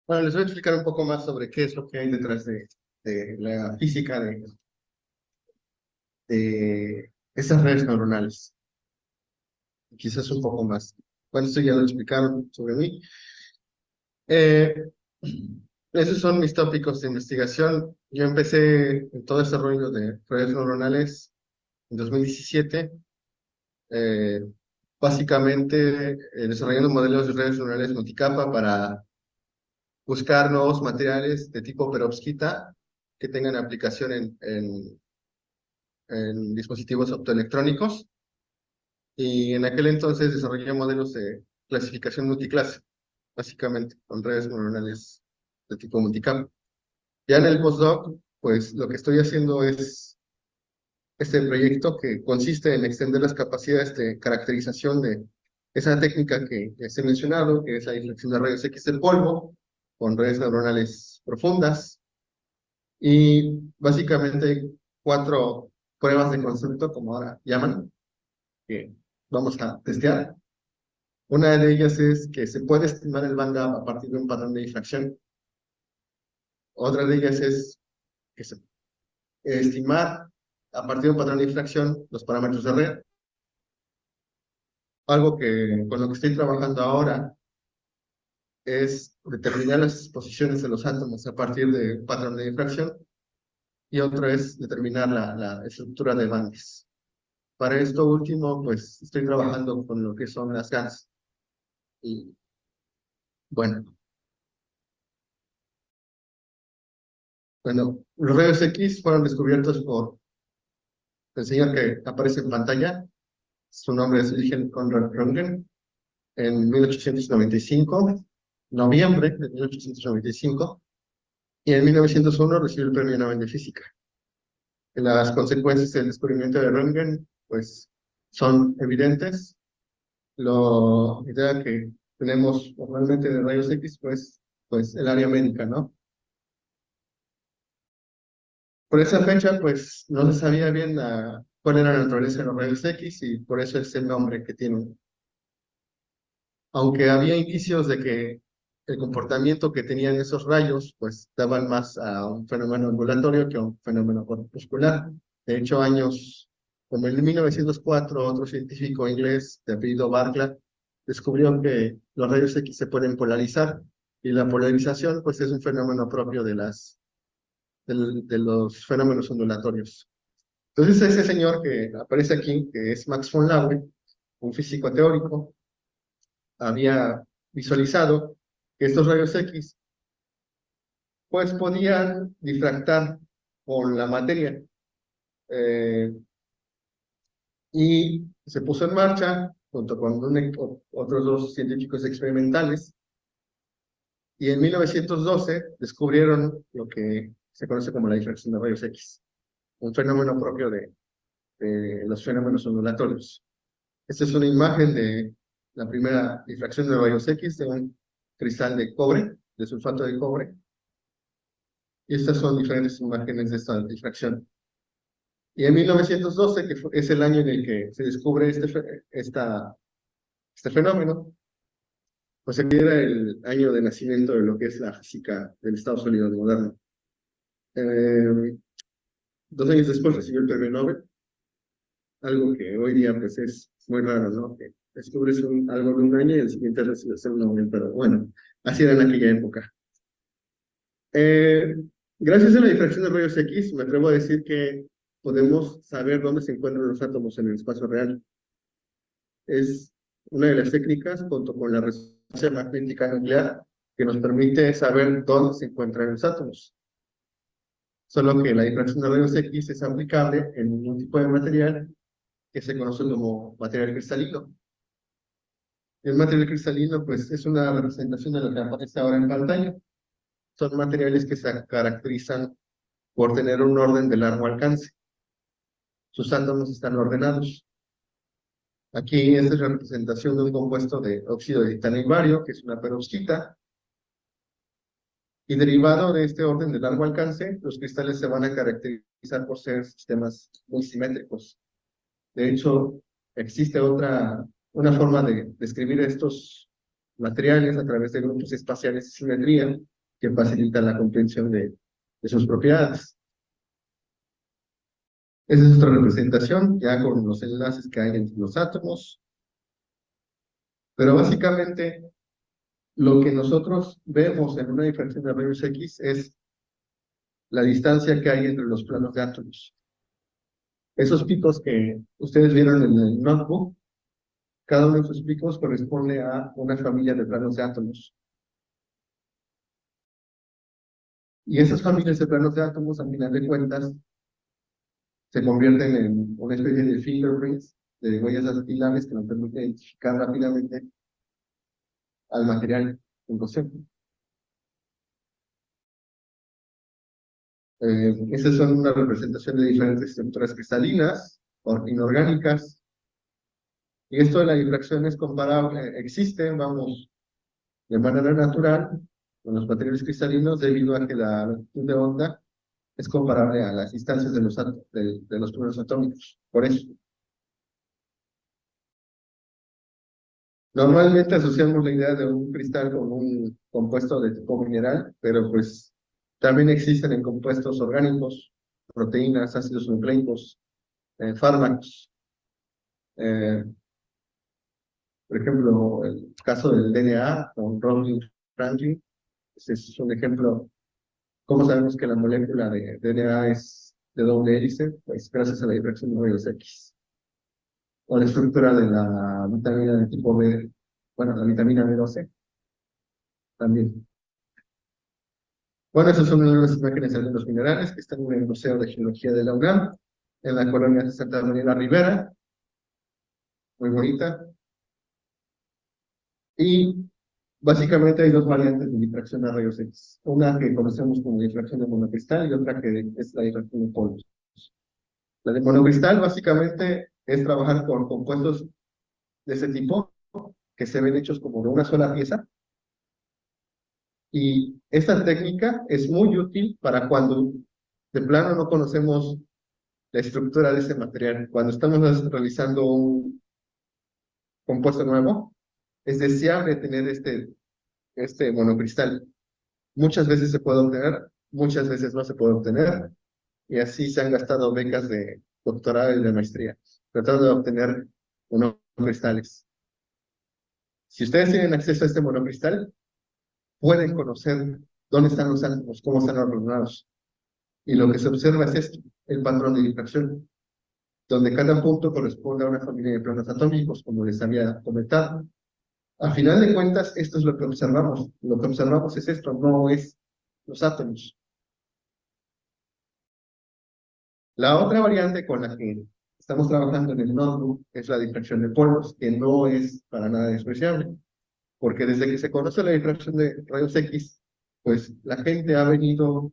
Bueno, les voy a explicar un poco más sobre qué es lo que hay detrás de la física de estas redes neuronales. Quizás un poco más. Bueno, esto ya lo explicaron sobre mí. Eh, Esos son mis tópicos de investigación. Yo empecé en todo este rollo de redes neuronales en 2017, eh, básicamente desarrollando modelos de redes neuronales multicapa para buscar nuevos materiales de tipo perovskita que tengan aplicación en dispositivos optoelectrónicos, y en aquel entonces desarrollé modelos de clasificación multiclase, básicamente con redes neuronales de tipo multicap. Ya en el postdoc, pues lo que estoy haciendo es este proyecto que consiste en extender las capacidades de caracterización de esa técnica que les he mencionado, que es la difracción de rayos X del polvo, con redes neuronales profundas. Y básicamente hay cuatro pruebas de concepto, como ahora llaman, que vamos a testear. Una de ellas es que se puede estimar el bandgap a partir de un patrón de difracción. Otra de ellas es que se estimar a partir de un patrón de difracción los parámetros de red. Algo que con lo que estoy trabajando ahora es determinar las posiciones de los átomos a partir de un patrón de difracción. Y otro es determinar la estructura de bandas. Para esto último, pues estoy trabajando con lo que son las GANs. Y bueno, los rayos X fueron descubiertos por el señor que aparece en pantalla. Su nombre es Wilhelm Conrad Röntgen, en 1895, noviembre de 1895, y en 1901 recibió el Premio Nobel de Física. Las consecuencias del descubrimiento de Röntgen, pues, son evidentes. La idea que tenemos normalmente de rayos X, pues el área médica, ¿no? Por esa fecha, pues, no se sabía bien cuál era la naturaleza de los rayos X, y por eso es el nombre que tienen. Aunque había indicios de que el comportamiento que tenían esos rayos, pues daban más a un fenómeno ambulatorio que a un fenómeno corpuscular. De hecho, años como en 1904, otro científico inglés de apellido Bartlett descubrió que los rayos X se pueden polarizar, y la polarización, pues, es un fenómeno propio de los fenómenos ondulatorios. Entonces, ese señor que aparece aquí, que es Max von Laue, un físico teórico, había visualizado que estos rayos X pues podían difractar con la materia, eh, y se puso en marcha junto con otros dos científicos experimentales, y en 1912 descubrieron lo que se conoce como la difracción de rayos X, un fenómeno propio de los fenómenos ondulatorios. Esta es una imagen de la primera difracción de rayos X de un cristal de cobre, de sulfato de cobre. Y estas son diferentes imágenes de esta difracción. Y en 1912, es el año en el que se descubre este fenómeno, pues aquí era el año de nacimiento de lo que es la física del Estados Unidos moderno. 2 años después recibió el premio Nobel, algo que hoy día pues es muy raro, ¿no? Que descubres algo de un año y el siguiente recibes el Nobel, pero bueno, así era en aquella época. Eh, Gracias a la difracción de rayos X, me atrevo a decir que podemos saber dónde se encuentran los átomos en el espacio real. Es una de las técnicas, junto con la resonancia magnética nuclear, que nos permite saber dónde se encuentran los átomos. Solo que la difracción de rayos X es aplicable en un tipo de material que se conoce como material cristalino. El material cristalino, pues, es una representación de lo que aparece ahora en pantalla. Son materiales que se caracterizan por tener un orden de largo alcance. Sus átomos están ordenados. Aquí esta es la representación de un compuesto de óxido de titanio y bario, que es una perovskita, y derivado de este orden de largo alcance, los cristales se van a caracterizar por ser sistemas muy simétricos. De hecho, existe una forma de describir estos materiales a través de grupos espaciales de simetría, que facilita la comprensión de sus propiedades. Esa es otra representación, ya con los enlaces que hay entre los átomos. Pero básicamente, lo que nosotros vemos en una difracción de rayos X es la distancia que hay entre los planos de átomos. Esos picos que ustedes vieron en el notebook, cada uno de esos picos corresponde a una familia de planos de átomos. Y esas familias de planos de átomos, al final de cuentas, se convierten en una especie de fingerprints, de huellas dactilares que nos permiten identificar rápidamente al material en cuestión. Estas son una representación de diferentes estructuras cristalinas o inorgánicas. Y esto de la difracción es comparable, existe, vamos, de manera natural con los materiales cristalinos debido a que la longitud de onda es comparable a las distancias de los planos atómicos. Por eso. Normalmente asociamos la idea de un cristal con un compuesto de tipo mineral, pero pues también existen en compuestos orgánicos, proteínas, ácidos nucleicos, fármacos. Por ejemplo, el caso del DNA con Rosalind Franklin, ese es un ejemplo. ¿Cómo sabemos que la molécula de DNA es de doble hélice? Pues gracias a la difracción de rayos X. O la estructura de la vitamina de tipo B, bueno, la vitamina B12 también. Bueno, esas son unas imágenes de los minerales que están en el Museo de Geología de la UNAM, en la colonia de Santa María la Ribera, muy bonita. Y básicamente hay dos variantes de difracción a rayos X. Una que conocemos como difracción de monocristal y otra que es la difracción de polvos. La de monocristal básicamente es trabajar con compuestos de ese tipo que se ven hechos como de una sola pieza. Y esta técnica es muy útil para cuando de plano no conocemos la estructura de ese material. Cuando estamos realizando un compuesto nuevo, es deseable tener este monocristal. Muchas veces se puede obtener, muchas veces no se puede obtener, y así se han gastado becas de doctorado y de maestría, tratando de obtener monocristales. Si ustedes tienen acceso a este monocristal, pueden conocer dónde están los átomos, cómo están ordenados. Y lo que se observa es esto, el patrón de difracción, donde cada punto corresponde a una familia de planos atómicos, como les había comentado. A final de cuentas, esto es lo que observamos. Lo que observamos es esto, no es los átomos. La otra variante con la que estamos trabajando en el notebook es la difracción de polvos, que no es para nada despreciable, porque desde que se conoce la difracción de rayos X, pues la gente ha venido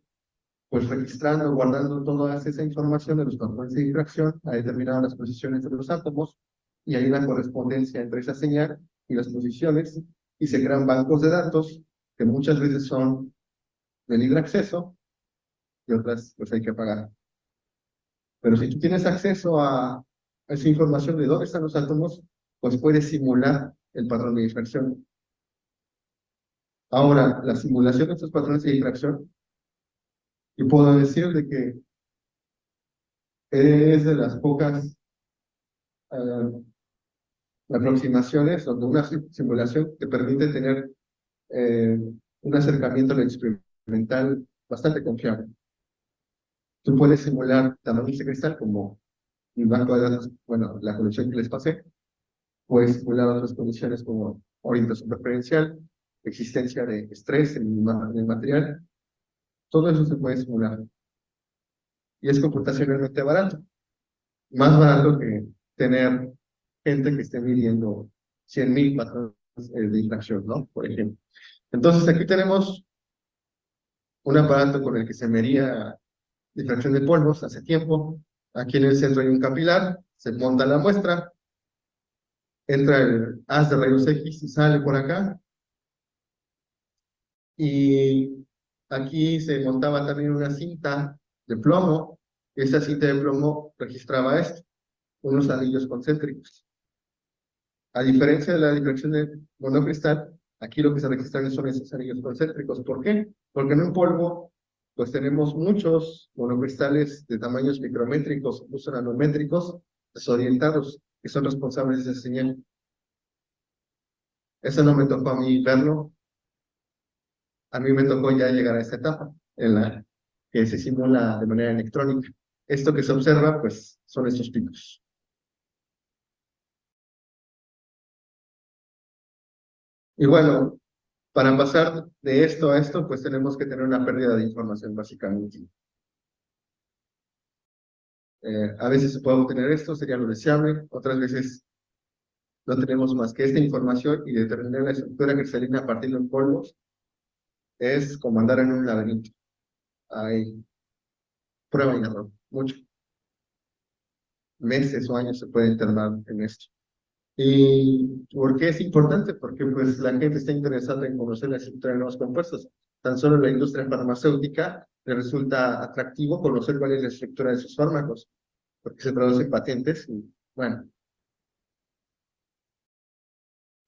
pues registrando, guardando toda esa información de los patrones de difracción, ha determinado las posiciones de los átomos, y hay una correspondencia entre esa señal y las posiciones, y se crean bancos de datos que muchas veces son de libre acceso y otras pues hay que pagar. Pero si tú tienes acceso a esa información de dónde están los átomos, pues puedes simular el patrón de difracción. Ahora, la simulación de estos patrones de difracción, yo puedo decir de que es de las pocas aproximaciones donde una simulación te permite tener un acercamiento al experimental bastante confiable. Tú puedes simular tamaños de cristal como un banco de datos, bueno, la colección que les pasé, puedes simular otras condiciones como orientación preferencial, existencia de estrés en el material, todo eso se puede simular. Y es computacionalmente barato, más barato que tener gente que esté midiendo 100,000 patrones de difracción, ¿no? Por ejemplo. Entonces aquí tenemos un aparato con el que se medía difracción de polvos hace tiempo. Aquí en el centro hay un capilar, se monta la muestra, entra el haz de rayos X y sale por acá. Y aquí se montaba también una cinta de plomo, y esa cinta de plomo registraba esto, unos anillos concéntricos. A diferencia de la difracción de monocristal, Aquí lo que se registran son esos anillos concéntricos. ¿Por qué? Porque en un polvo, pues tenemos muchos monocristales de tamaños micrométricos, incluso nanométricos, desorientados, que son responsables de esa señal. Eso no me tocó a mí verlo, a mí me tocó ya llegar a esta etapa, en la que se simula de manera electrónica. Esto que se observa, pues, son estos picos. Y bueno, para pasar de esto a esto, pues tenemos que tener una pérdida de información, básicamente. A veces se puede obtener esto, sería lo deseable, otras veces no tenemos más que esta información y determinar la estructura cristalina a partir de los polvos es como andar en un laberinto. Hay prueba y error, mucho. Meses o años se pueden tardar en esto. ¿Y por qué es importante? Porque pues la gente está interesada en conocer la estructura de nuevos compuestos. Tan solo la industria farmacéutica le resulta atractivo conocer cuál es la estructura de sus fármacos, porque se producen patentes y, bueno,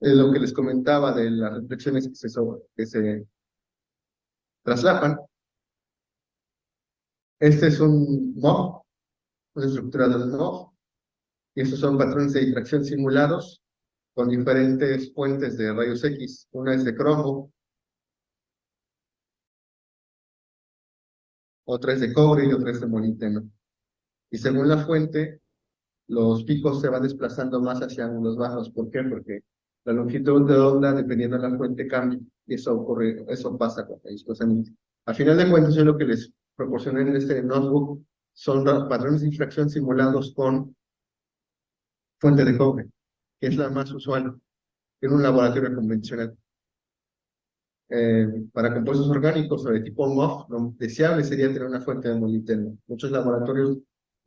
es lo que les comentaba de las reflexiones que se traslapan. Este es un MOF, una estructura del MOF, y estos son patrones de difracción simulados con diferentes fuentes de rayos X. Una es de cromo, otra es de cobre y otra es de molibdeno. Y según la fuente, los picos se van desplazando más hacia ángulos bajos. ¿Por qué? Porque la longitud de onda, dependiendo de la fuente, cambia. Y eso ocurre, eso pasa con el desplazamiento. A final de cuentas, yo lo que les proporcioné en este notebook son patrones de difracción simulados con fuente de cobre, que es la más usual en un laboratorio convencional. Para compuestos orgánicos o de tipo MOF, lo deseable sería tener una fuente de molibdeno. Muchos laboratorios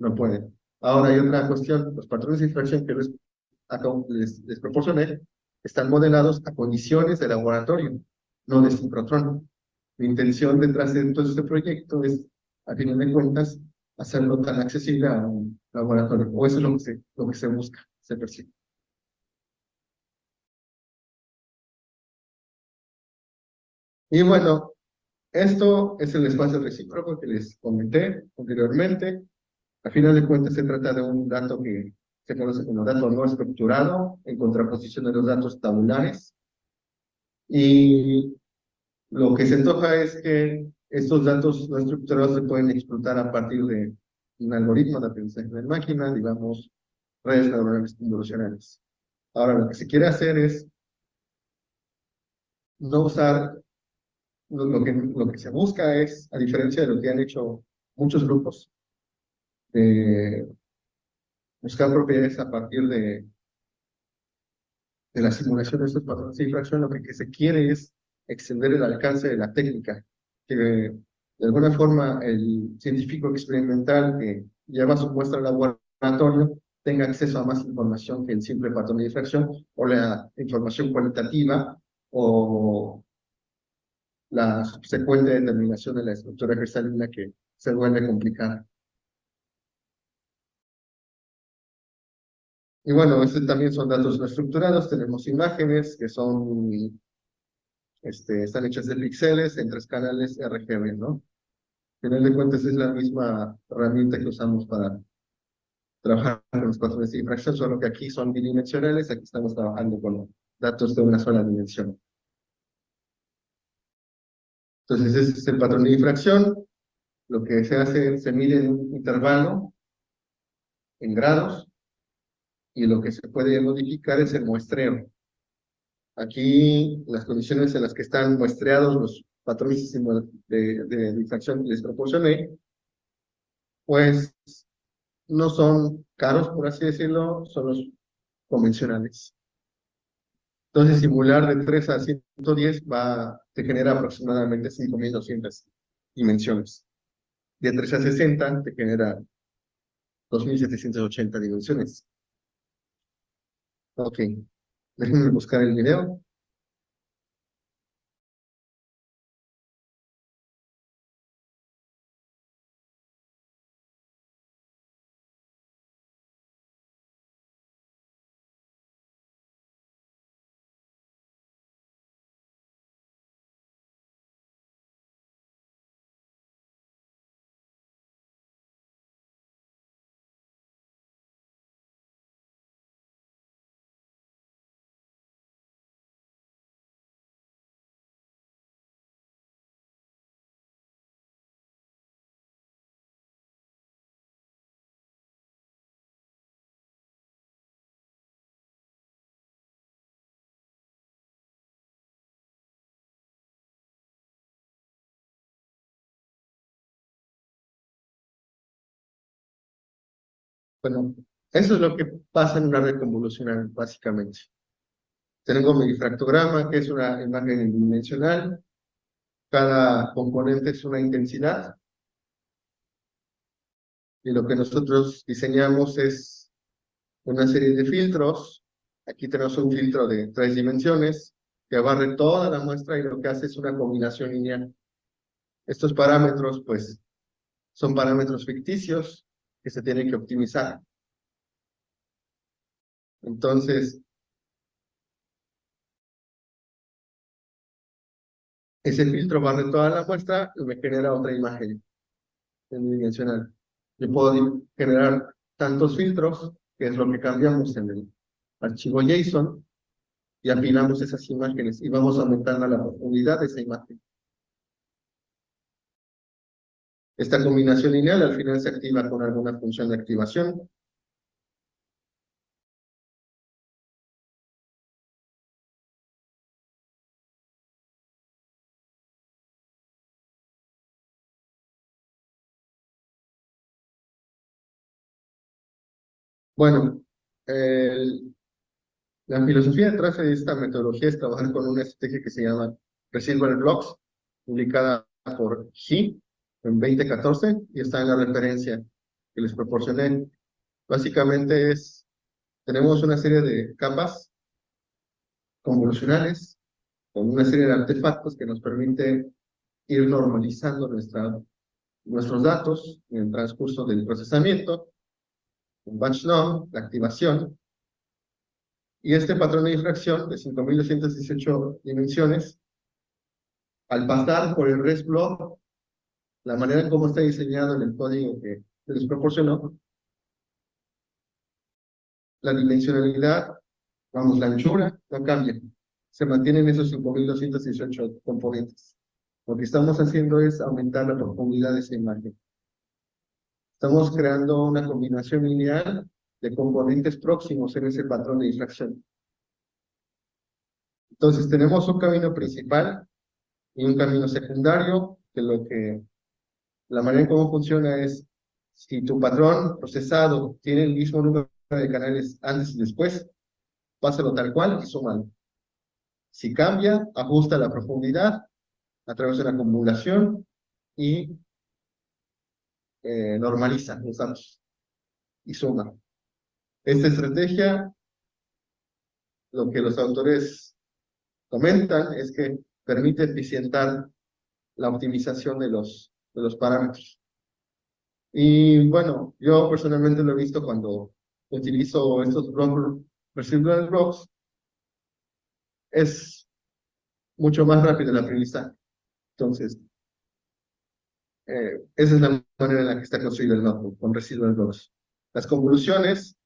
no pueden. Ahora hay otra cuestión, los patrones de difracción que les proporcioné están modelados a condiciones de laboratorio, no de sincrotrón. Mi intención detrás de todo este proyecto es, a final de cuentas, hacerlo tan accesible a un laboratorio, o eso es lo que se busca, se persigue. Y bueno, esto es el espacio recíproco que les comenté anteriormente. A final de cuentas, se trata de un dato que se conoce como dato no estructurado, en contraposición de los datos tabulares. Y lo que se antoja es que estos datos no estructurados se pueden explotar a partir de un algoritmo de aprendizaje de máquina, digamos, redes neuronales convolucionales. Ahora, lo que se quiere hacer es no usar, lo que se busca es, a diferencia de lo que han hecho muchos grupos, buscar propiedades a partir de la simulación de estos patrones de difracción, lo que se quiere es extender el alcance de la técnica, que de alguna forma el científico experimental que lleva su muestra al laboratorio tenga acceso a más información que el simple patrón de difracción o la información cualitativa o la subsecuente determinación de la estructura cristalina que se vuelve complicada. Y bueno, estos también son datos no estructurados, tenemos imágenes que son están hechas de píxeles en 3 canales RGB, ¿no? Al final de cuentas es la misma herramienta que usamos para trabajar con los patrones de difracción, solo que aquí son bidimensionales, aquí estamos trabajando con datos de una sola dimensión. Entonces, ese es el patrón de difracción. Lo que se hace, se mide en un intervalo, en grados, y lo que se puede modificar es el muestreo. Aquí, las condiciones en las que están muestreados los patrones de difracción que les proporcioné, pues no son caros, por así decirlo, son los convencionales. Entonces, simular de 3 a 110 te genera aproximadamente 5.200 dimensiones. De 3 a 60 te genera 2.780 dimensiones. Ok, déjenme buscar el video. Bueno, eso es lo que pasa en una red convolucional, básicamente. Tengo mi difractograma, que es una imagen bidimensional. Cada componente es una intensidad. Y lo que nosotros diseñamos es una serie de filtros. Aquí tenemos un filtro de 3 dimensiones que barre toda la muestra y lo que hace es una combinación lineal. Estos parámetros, pues, son parámetros ficticios que se tienen que optimizar. Entonces, ese filtro barre toda la muestra y me genera otra imagen tridimensional. Yo puedo generar tantos filtros, que es lo que cambiamos en el archivo JSON, y apilamos esas imágenes y vamos aumentando la profundidad de esa imagen. Esta combinación lineal al final se activa con alguna función de activación. Bueno, la filosofía detrás de esta metodología es trabajar con una estrategia que se llama Residual Blocks, publicada por Xi en 2014, y está en la referencia que les proporcioné. Básicamente tenemos una serie de capas convolucionales con una serie de artefactos que nos permite ir normalizando nuestros datos en el transcurso del procesamiento, un batch node, la activación, y este patrón de difracción de 5218 dimensiones, al pasar por el REST block, la manera en cómo está diseñado en el código que les proporcionó, la dimensionalidad, vamos, la anchura no cambia, se mantienen esos 5218 componentes. Lo que estamos haciendo es aumentar la profundidad de esa imagen. Estamos creando una combinación lineal de componentes próximos en ese patrón de difracción. Entonces tenemos un camino principal y un camino secundario, la manera en cómo funciona es, si tu patrón procesado tiene el mismo número de canales antes y después, pásalo tal cual y súmalo. Si cambia, ajusta la profundidad a través de una acumulación y normaliza los datos y suma. Esta estrategia, lo que los autores comentan es que permite eficientar la optimización de los parámetros. Y bueno, yo personalmente lo he visto cuando utilizo estos residual blocks, es mucho más rápido el aprendizaje. Entonces, esa es la manera en la que está construido el notebook, con residual blocks. Las convoluciones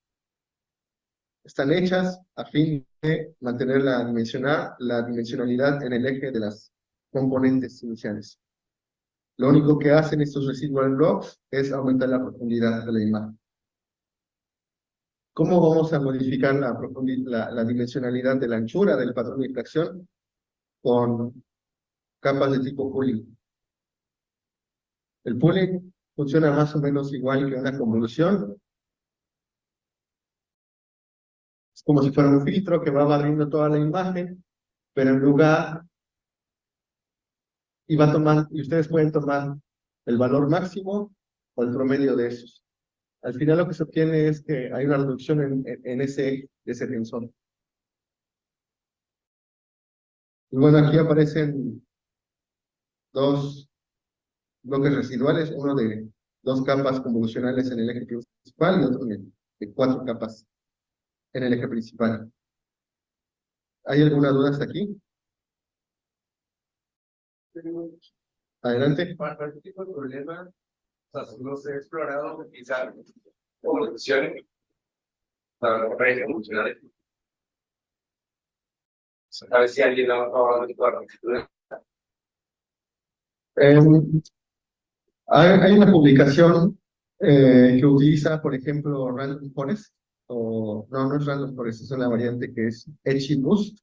están hechas a fin de mantener la dimensionalidad en el eje de las componentes iniciales. Lo único que hacen estos residual blocks es aumentar la profundidad de la imagen. ¿Cómo vamos a modificar la dimensionalidad de la anchura del patrón de difracción? Con capas de tipo pooling. El pooling funciona más o menos igual que una convolución. Es como si fuera un filtro que va barriendo toda la imagen, pero en lugar, y ustedes pueden tomar el valor máximo o el promedio de esos. Al final lo que se obtiene es que hay una reducción en ese tensor. Y bueno, aquí aparecen dos bloques residuales, uno de 2 capas convolucionales en el eje principal y otro de 4 capas en el eje principal. ¿Hay alguna duda hasta aquí? Adelante. Para este tipo de problemas, o sea, los he explorado quizás evoluciones para las redes emocionales. A ver si alguien ha probado el cuarto. Hay una publicación que utiliza, por ejemplo, Random Forest, o no es Random Forest, es una variante que es XGBoost,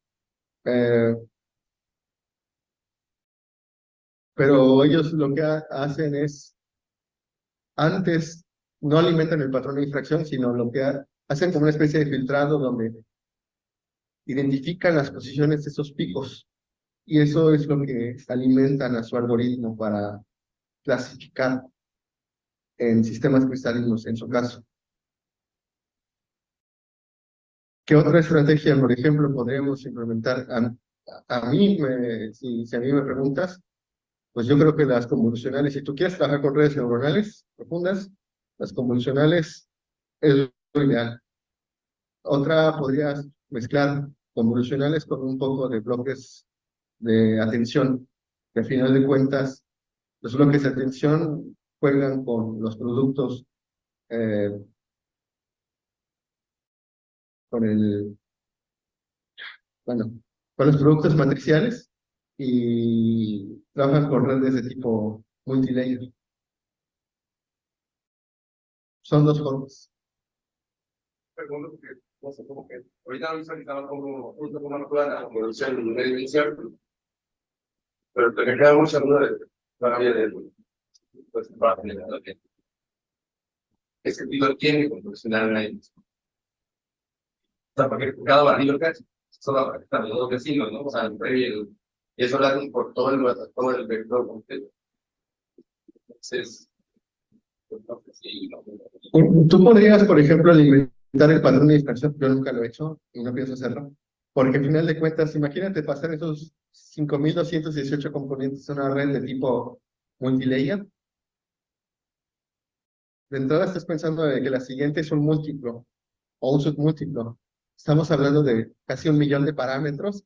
pero ellos lo que hacen es, antes no alimentan el patrón de infracción, sino lo que hacen como una especie de filtrado donde identifican las posiciones de esos picos. Y eso es lo que alimentan a su algoritmo para clasificar en sistemas cristalinos, en su caso. ¿Qué otra estrategia, por ejemplo, podríamos implementar? A mí, si a mí me preguntas, pues yo creo que las convolucionales, si tú quieres trabajar con redes neuronales profundas, las convolucionales es lo ideal. Otra podrías mezclar convolucionales con un poco de bloques de atención, que al final de cuentas, los bloques de atención juegan con los productos, eh, con el, bueno, con los productos matriciales y trabajan con redes de tipo multilayer. Son dos formas. Pregunto porque, no sé, como que ahorita visualizaba como junto con una plana, como decía en una dimensión, pero te queda mucha duda de todavía de pues, parte de lo que ¿qué sentido tiene convolucionar una dimensión? O sea, porque cada barril que solo afecta a los dos vecinos, ¿no? O sea, y eso lo hacen por todo el vector completo. Entonces, pues, no sé si Tú podrías, por ejemplo, alimentar el patrón de distracción. Yo nunca lo he hecho y no pienso hacerlo. Porque al final de cuentas, imagínate pasar esos 5218 componentes a una red de tipo multilayer. De entrada estás pensando de que la siguiente es un múltiplo o un submúltiplo. Estamos hablando de casi 1 millón de parámetros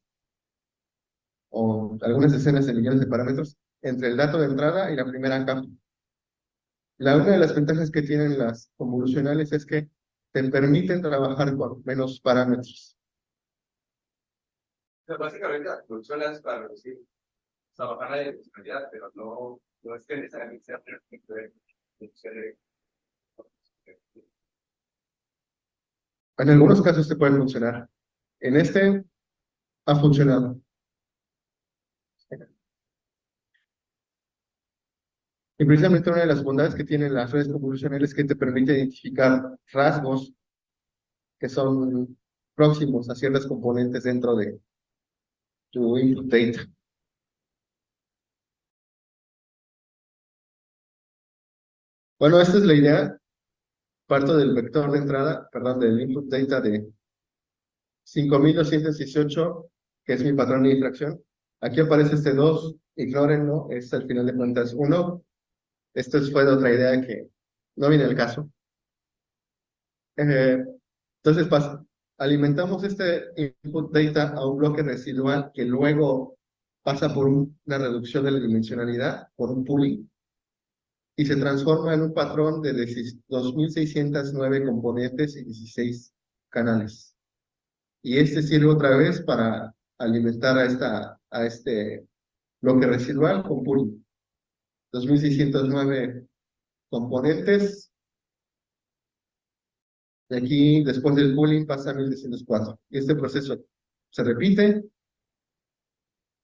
o algunas decenas de millones de parámetros entre el dato de entrada y la primera capa. Una de las ventajas que tienen las convolucionales es que te permiten trabajar con menos parámetros. sea, básicamente la solución es para reducir, o sea, bajar la dimensionalidad, pero no es que necesariamente sea perfecto de En algunos casos te puede funcionar. En este ha funcionado. Y precisamente una de las bondades que tienen las redes convolucionales es que te permite identificar rasgos que son próximos a ciertas componentes dentro de tu input data. Bueno, esta es la idea. Parto del vector de entrada, perdón, del input data de 5218, que es mi patrón de difracción. Aquí aparece este 2, ignórenlo, es al final de cuentas 1. Esto fue de otra idea que no viene al caso. Entonces alimentamos este input data a un bloque residual que luego pasa por una reducción de la dimensionalidad, por un pooling, y se transforma en un patrón de 2609 componentes y 16 canales. Y este sirve otra vez para alimentar a este bloque residual con pooling. 2609 componentes. Y aquí, después del pooling, pasa a 1204. Y este proceso se repite.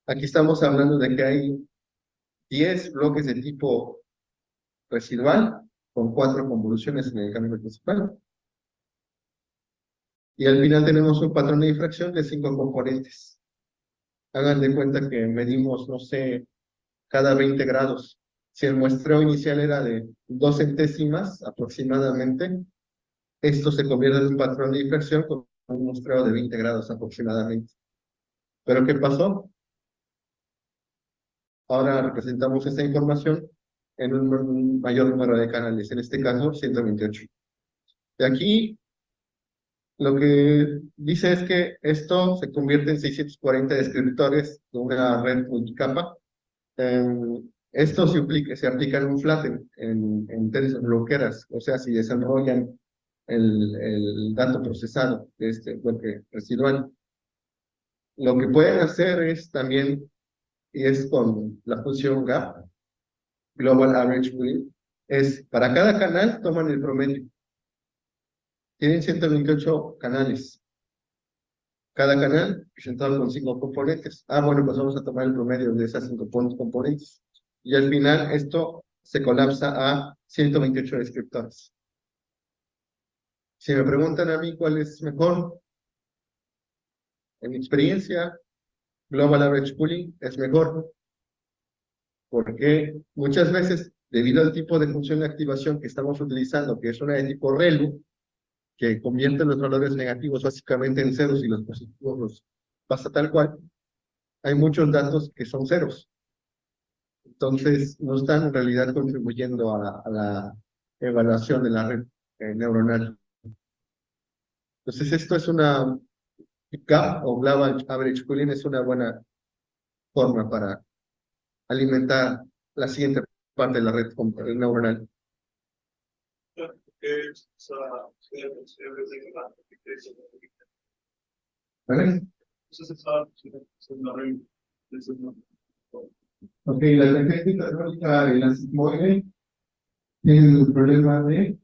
Aquí estamos hablando de que hay 10 bloques de tipo residual con 4 convoluciones en el camino principal. Y al final tenemos un patrón de difracción de 5 componentes. Hagan de cuenta que medimos, no sé, cada 20 grados. Si el muestreo inicial era de 2 centésimas aproximadamente, esto se convierte en un patrón de difracción con un muestreo de 20 grados aproximadamente. ¿Pero qué pasó? Ahora representamos esta información en un mayor número de canales, en este caso 128. De aquí, lo que dice es que esto se convierte en 640 descriptores de una red multicapa. Esto se aplica en un flatten, en bloqueras, o sea, si desarrollan el dato procesado de este bloque residual. Lo que pueden hacer es también, y es con la función GAP, Global Average Mean, es para cada canal toman el promedio. Tienen 128 canales. Cada canal presentado con 5 componentes. Bueno, pues vamos a tomar el promedio de esas 5 componentes. Y al final esto se colapsa a 128 descriptores. Si me preguntan a mí cuál es mejor, en mi experiencia, Global Average Pooling es mejor, porque muchas veces, debido al tipo de función de activación que estamos utilizando, que es una de tipo ReLU, que convierte los valores negativos básicamente en ceros y los positivos los pasa tal cual, hay muchos datos que son ceros. Entonces, no están en realidad contribuyendo a la evaluación de la red neuronal. Entonces, esto es una GAP o Global Average Pooling, es una buena forma para alimentar la siguiente parte de la red neuronal. ¿Vale? Ok, la tangente hiperbólica de la sigmoide tiene el problema de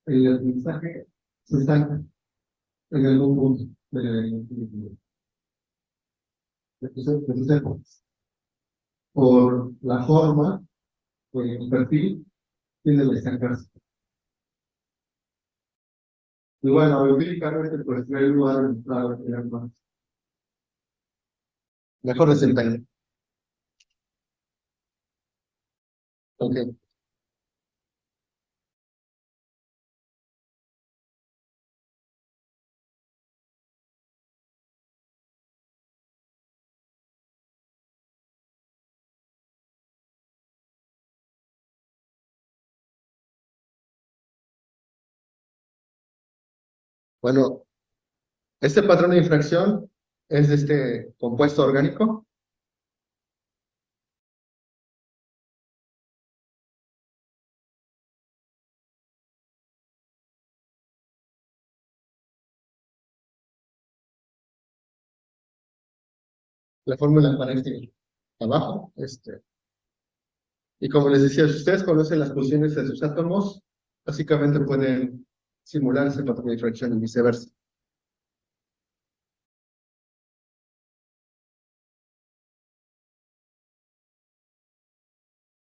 el aprendizaje se estanca en algún punto de por la forma o el perfil tiende a estancarse. Y bueno, empíricamente pues no hay lugar para tener más. Mejor desempeño. Ok. Bueno, este patrón de infracción es de este compuesto orgánico. La fórmula aparece abajo. Y como les decía, si ustedes conocen las posiciones de sus átomos, básicamente pueden simular ese patrón de infracción y viceversa.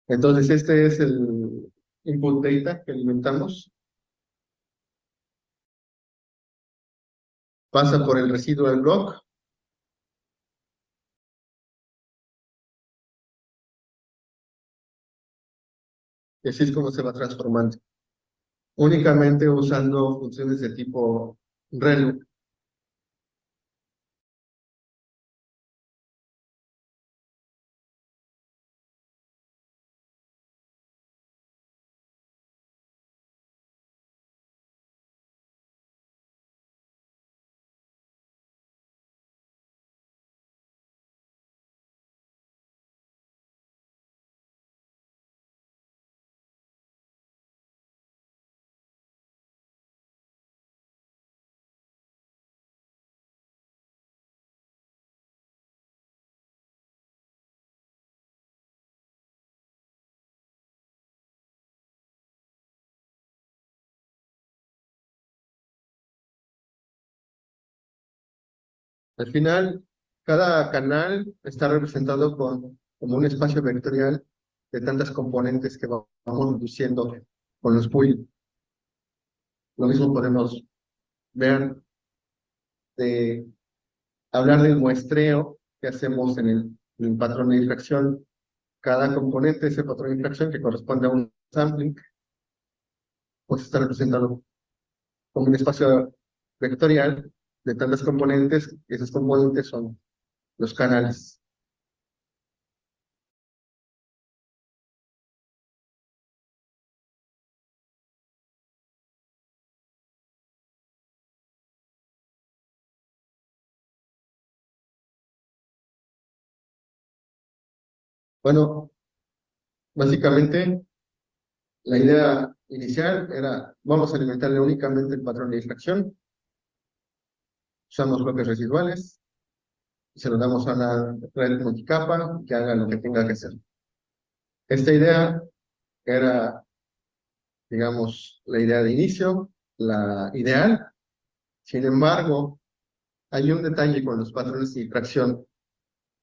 Entonces, este es el input data que alimentamos. Pasa por el residual block. Y así es como se va transformando. Únicamente usando funciones de tipo ReLU. Al final, cada canal está representado como un espacio vectorial de tantas componentes que vamos reduciendo con los pools. Lo mismo podemos ver de hablar del muestreo que hacemos en el patrón de infracción. Cada componente de ese patrón de infracción que corresponde a un sampling, pues está representado como un espacio vectorial de tantas componentes, y esos componentes son los canales. Bueno, básicamente la idea inicial era, vamos a alimentarle únicamente el patrón de infracción, usamos bloques residuales, y se lo damos a la red multicapa que haga lo que tenga que hacer. Esta idea era, digamos, la idea de inicio, la ideal. Sin embargo, hay un detalle con los patrones de infracción,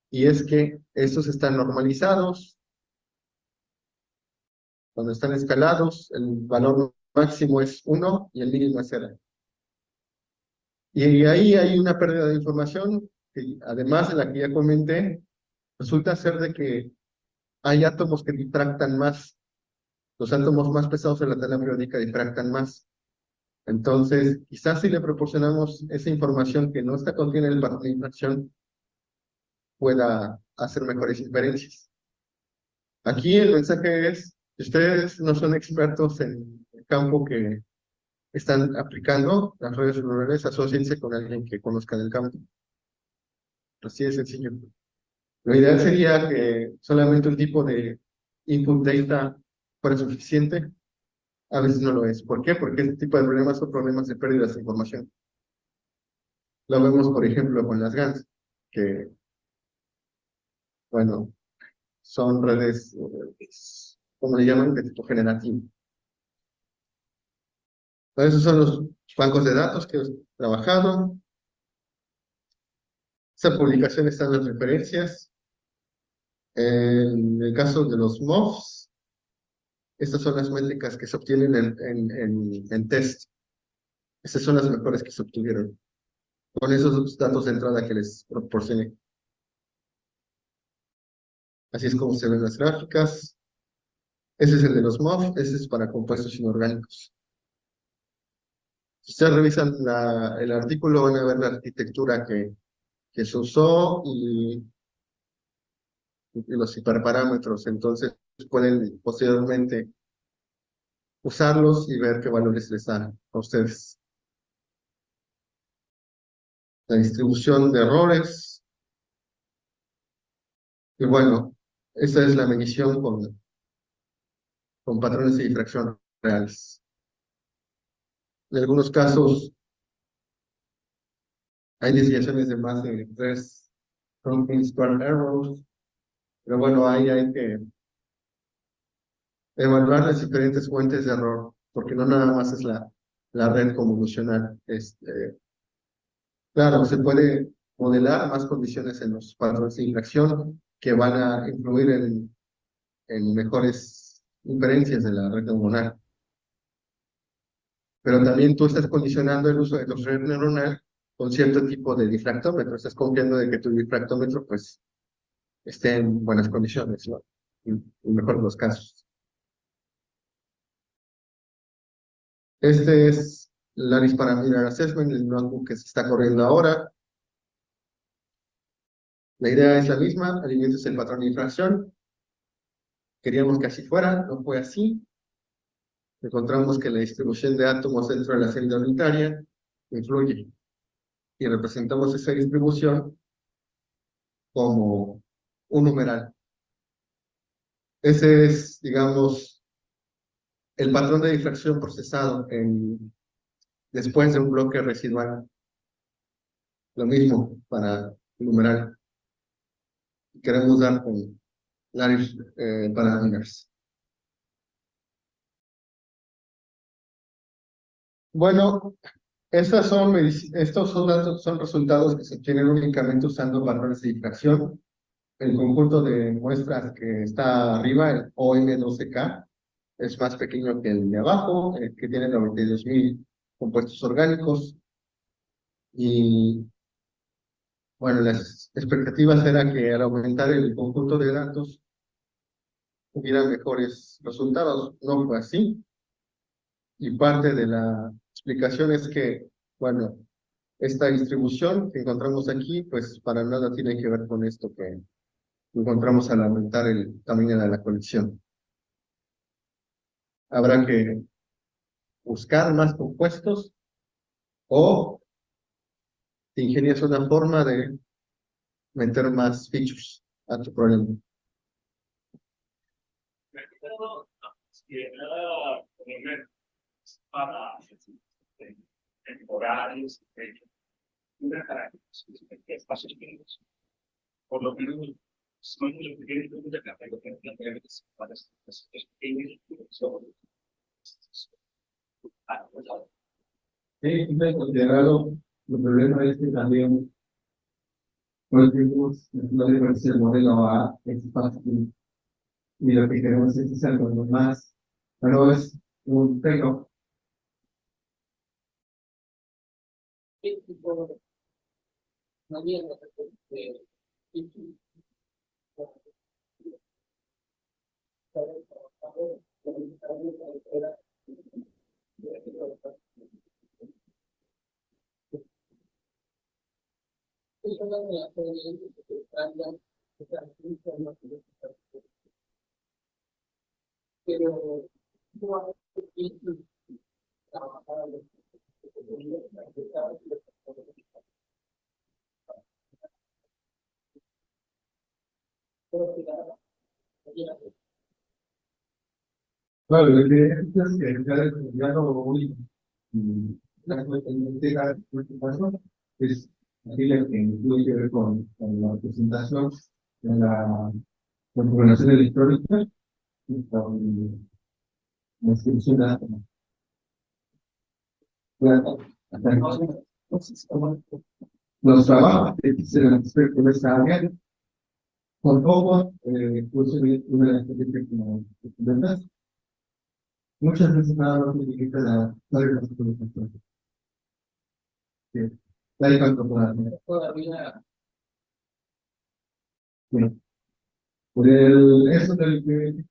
y es que estos están normalizados. Cuando están escalados, el valor máximo es 1 y el mínimo es 0. Y ahí hay una pérdida de información que, además de la que ya comenté, resulta ser de que hay átomos que difractan más. Los átomos más pesados de la tabla periódica difractan más. Entonces, quizás si le proporcionamos esa información que no está contiene en el patrón de difracción, pueda hacer mejores inferencias. Aquí el mensaje es, si ustedes no son expertos en el campo que están aplicando, las redes neuronales, asóciense con alguien que conozca del campo. Así de sencillo. Lo ideal sería que solamente un tipo de input data fuera suficiente. A veces no lo es. ¿Por qué? Porque este tipo de problemas son problemas de pérdidas de información. Lo vemos, por ejemplo, con las GANs, que, bueno, son redes, ¿cómo le llaman? De tipo generativo. Entonces, esos son los bancos de datos que he trabajado. Esa publicación está en las referencias. En el caso de los MOFs, estas son las métricas que se obtienen en test. Estas son las mejores que se obtuvieron con esos datos de entrada que les proporcioné. Así es como se ven las gráficas. Ese es el de los MOF, ese es para compuestos inorgánicos. Si ustedes revisan el artículo, van a ver la arquitectura que se usó y los hiperparámetros. Entonces, pueden posteriormente usarlos y ver qué valores les dan a ustedes. La distribución de errores. Y bueno, esta es la medición con patrones de difracción reales. En algunos casos hay desviaciones de más de 3 mean square errors, pero bueno, ahí hay que evaluar las diferentes fuentes de error, porque no nada más es la red convolucional. Claro, se puede modelar más condiciones en los patrones de difracción que van a influir en mejores inferencias de la red neuronal. Pero también tú estás condicionando el uso de tu red neuronal con cierto tipo de difractómetro. Estás confiando de que tu difractómetro pues esté en buenas condiciones, ¿no? En mejor de los casos. Este es Laris Parameter Assessment, el notebook que se está corriendo ahora. La idea es la misma, alimentos el patrón de difracción. Queríamos que así fuera, no fue así. Encontramos que la distribución de átomos dentro de la celda unitaria influye. Y representamos esa distribución como un numeral. Ese es, digamos, el patrón de difracción procesado después de un bloque residual. Lo mismo para el numeral. Queremos dar con Laris Parameters. Bueno, estos son datos, son resultados que se obtienen únicamente usando patrones de difracción. El conjunto de muestras que está arriba, el OM12K, es más pequeño que el de abajo, que tiene 92.000 compuestos orgánicos. Y bueno, las expectativas eran que al aumentar el conjunto de datos hubiera mejores resultados. No fue así. Y parte de la explicación es que, bueno, esta distribución que encontramos aquí, pues para nada tiene que ver con esto que encontramos al aumentar el tamaño de la colección. Habrá que buscar más compuestos o te ingenias una forma de meter más features a tu problema. Horarios, una característica de espacios pequeños. Por lo menos, son muy pequeños de café, lo que es para estos pequeños. Sí, me he considerado, el problema es que también no tenemos no debemos el modelo A es fácil y lo que queremos es algo más, pero es un pero Claro, lo que es que ya ya lo único. La cuestión de la presentación es aquí la que tiene que ver con la presentación de la configuración electrónica y con la inscripción de la hasta entonces, los trabajos que se han hecho en esta área, con todo, pues una de las cosas como estudiantes, muchas veces nada más significa la regulación. La incorporación. Bien. Eso del que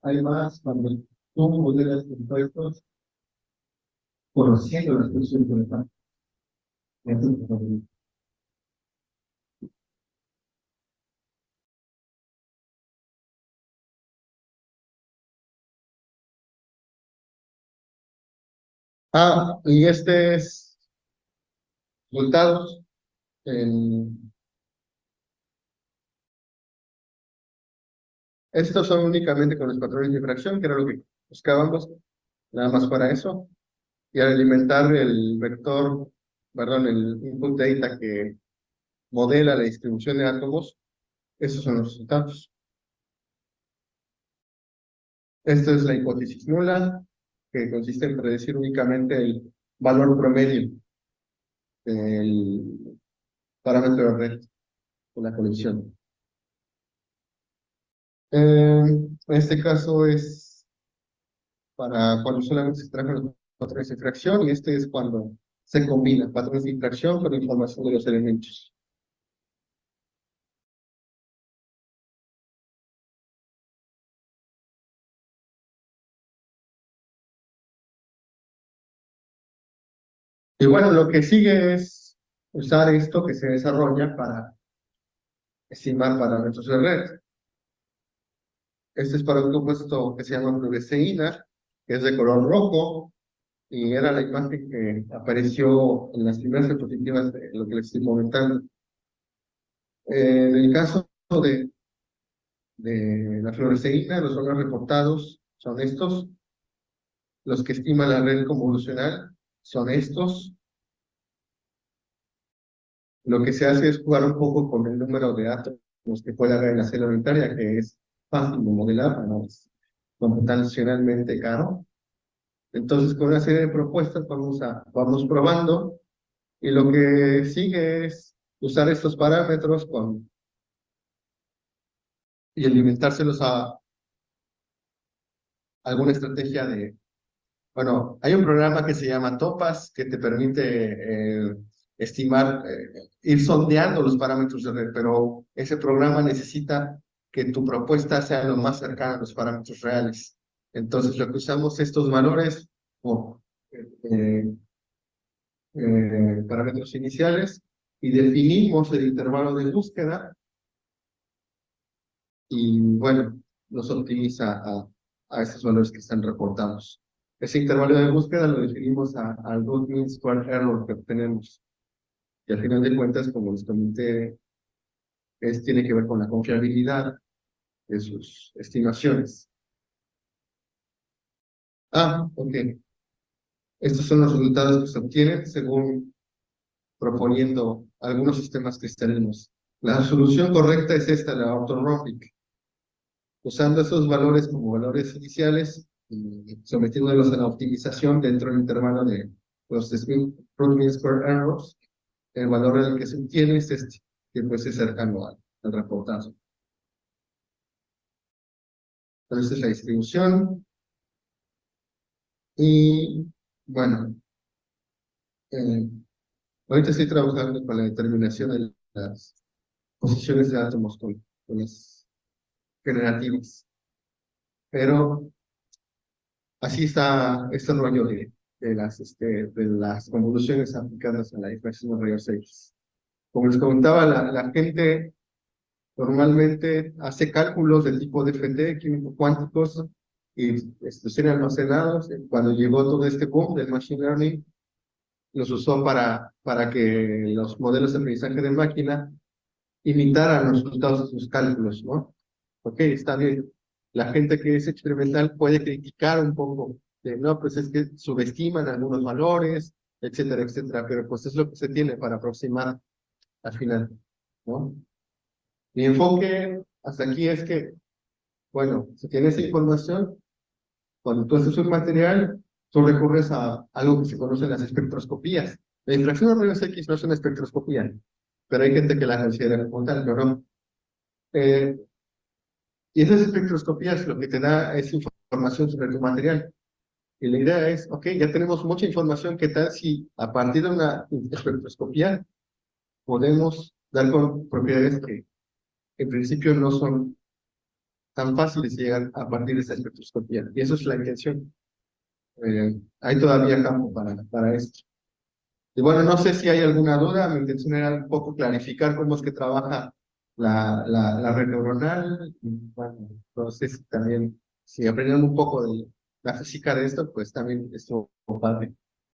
hay más cuando tú modelas impuestos conociendo las cuestiones de la Y este es resultados. En- Estos son únicamente con los patrones de infracción, que era lo que buscábamos, nada más para eso. Y al alimentar el vector, perdón, el input data que modela la distribución de átomos, esos son los resultados. Esta es la hipótesis nula, que consiste en predecir únicamente el valor promedio del parámetro de red de la colección. En este caso es para cuando solamente se trabajan los patrones de infracción, y este es cuando se combina patrones de infracción con información de los elementos. Y bueno, lo que sigue es usar esto que se desarrolla para estimar parámetros de red. Este es para un compuesto que se llama fluoresceína, que es de color rojo, y era la imagen que apareció en las primeras diapositivas de lo que les estoy comentando. En el caso de la fluoresceína, los órganos reportados son estos, los que estiman la red convolucional son estos. Lo que se hace es jugar un poco con el número de átomos que puede haber en la célula unitaria, que es fácil de modelar, no es computacionalmente caro. Entonces, con una serie de propuestas vamos probando, y lo que sigue es usar estos parámetros y alimentárselos a alguna estrategia de, bueno, hay un programa que se llama Topaz que te permite estimar, ir sondeando los parámetros de red, pero ese programa necesita que tu propuesta sea lo más cercana a los parámetros reales. Entonces, lo que usamos estos valores o parámetros iniciales, y definimos el intervalo de búsqueda, y bueno, nos optimiza a esos valores que están reportados. Ese intervalo de búsqueda lo definimos al root mean square error que obtenemos. Y al final de cuentas, como les comenté, tiene que ver con la confiabilidad de sus estimaciones. Ok. Estos son los resultados que se obtienen según proponiendo algunos sistemas cristalinos. La solución correcta es esta, la orthorhombic. Usando esos valores como valores iniciales y sometiéndolos a la optimización dentro del intervalo de los root mean square errors, el valor en el que se obtiene es este, que pues es cercano al reportaje. Entonces, esta es la distribución. Y bueno, Ahorita estoy trabajando con la determinación de las posiciones de átomos con las generativas, pero así está este rollo de las convoluciones aplicadas a la difracción de rayos X. Como les comentaba, la gente normalmente hace cálculos de tipo DFT, químico cuánticos, y están almacenados. Cuando llegó todo este boom del machine learning, los usó para que los modelos de aprendizaje de máquina imitaran los resultados de sus cálculos, ¿no? Ok, está bien. La gente que es experimental puede criticar un poco, de, no, pues es que subestiman algunos valores, etcétera, etcétera, pero pues es lo que se tiene para aproximar al final, ¿no? Mi enfoque hasta aquí es que, bueno, si tienes esa información, cuando tú haces un material, tú recurres a algo que se conoce las espectroscopías. La difracción de rayos X no es una espectroscopía, pero hay gente que la considera como tal, pero no. Eh, y esas espectroscopías lo que te da es información sobre tu material. Y la idea es, ok, ya tenemos mucha información, ¿qué tal si a partir de una espectroscopía podemos dar con propiedades que en principio no son tan fáciles de llegar a partir de esa espectroscopía? Y eso es la intención. Hay todavía campo para esto. Y bueno, no sé si hay alguna duda. Mi intención era un poco clarificar cómo es que trabaja la red neuronal. Y bueno, entonces también, si aprenden un poco de la física de esto, pues también esto padre.